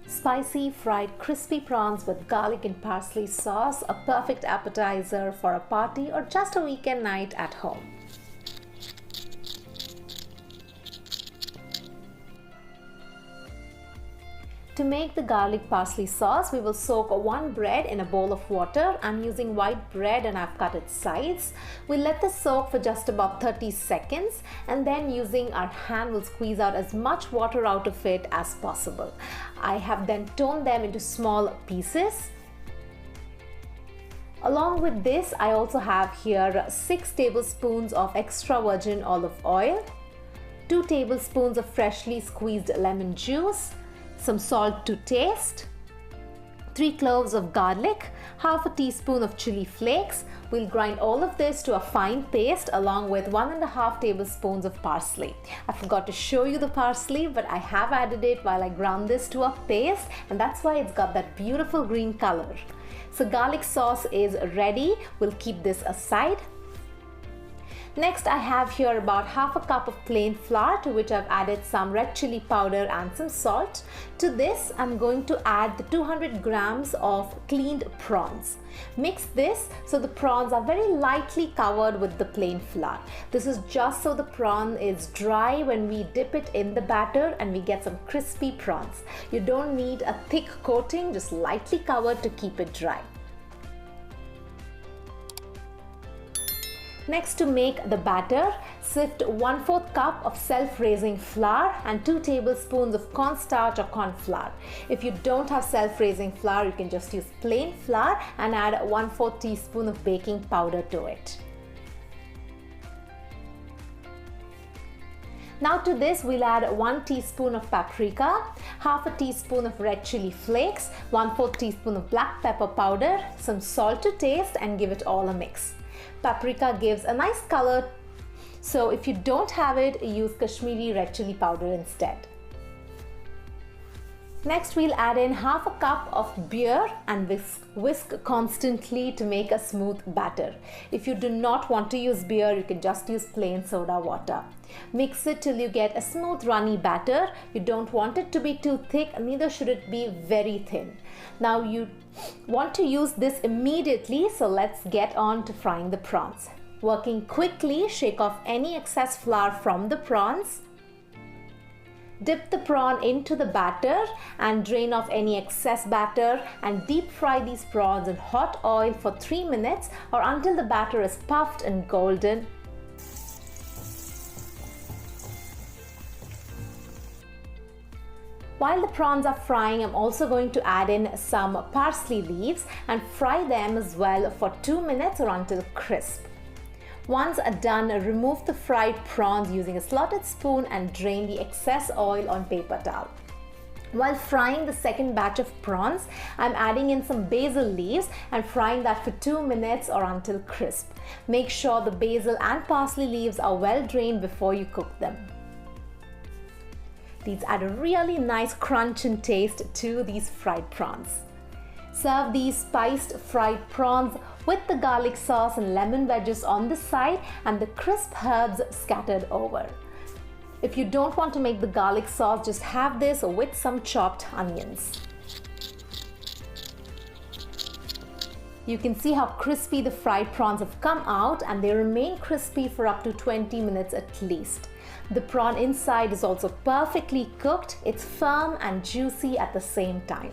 Spicy fried crispy prawns with garlic and parsley sauce, a perfect appetizer for a party or just a weekend night at home. To make the garlic parsley sauce, we will soak one bread in a bowl of water. I'm using white bread and I've cut its sides. We'll let this soak for just about 30 seconds and then using our hand we'll squeeze out as much water out of it as possible. I have then torn them into small pieces. Along with this, I also have here 6 tablespoons of extra virgin olive oil, 2 tablespoons of freshly squeezed lemon juice, some salt to taste, 3 cloves of garlic, half a teaspoon of chili flakes. We'll grind all of this to a fine paste along with 1.5 tablespoons of parsley. I forgot to show you the parsley, but I have added it while I ground this to a paste, and that's why it's got that beautiful green color. So garlic sauce is ready. We'll keep this aside. Next, I have here about half a cup of plain flour to which I've added some red chili powder and some salt. To this, I'm going to add the 200 grams of cleaned prawns. Mix this so the prawns are very lightly covered with the plain flour. This is just so the prawn is dry when we dip it in the batter and we get some crispy prawns. You don't need a thick coating, just lightly covered to keep it dry. Next, to make the batter, sift 1/4 cup of self-raising flour and 2 tablespoons of cornstarch or corn flour. If you don't have self-raising flour, you can just use plain flour and add 1/4 teaspoon of baking powder to it. Now to this, we'll add 1 teaspoon of paprika, half a teaspoon of red chili flakes, 1/4 teaspoon of black pepper powder, some salt to taste, and give it all a mix. Paprika gives a nice color, so if you don't have it, use Kashmiri red chili powder instead. Next, we'll add in half a cup of beer and whisk constantly to make a smooth batter. If you do not want to use beer, you can just use plain soda water. Mix it till you get a smooth runny batter. You don't want it to be too thick, neither should it be very thin. Now you want to use this immediately, so let's get on to frying the prawns. Working quickly, shake off any excess flour from the prawns. Dip the prawn into the batter and drain off any excess batter and deep fry these prawns in hot oil for 3 minutes or until the batter is puffed and golden. While the prawns are frying, I'm also going to add in some parsley leaves and fry them as well for 2 minutes or until crisp. Once done, remove the fried prawns using a slotted spoon and drain the excess oil on paper towel. While frying the second batch of prawns, I'm adding in some basil leaves and frying that for 2 minutes or until crisp. Make sure the basil and parsley leaves are well drained before you cook them. These add a really nice crunch and taste to these fried prawns. Serve these spiced fried prawns with the garlic sauce and lemon wedges on the side and the crisp herbs scattered over. If you don't want to make the garlic sauce, just have this with some chopped onions. You can see how crispy the fried prawns have come out, and they remain crispy for up to 20 minutes at least. The prawn inside is also perfectly cooked. It's firm and juicy at the same time.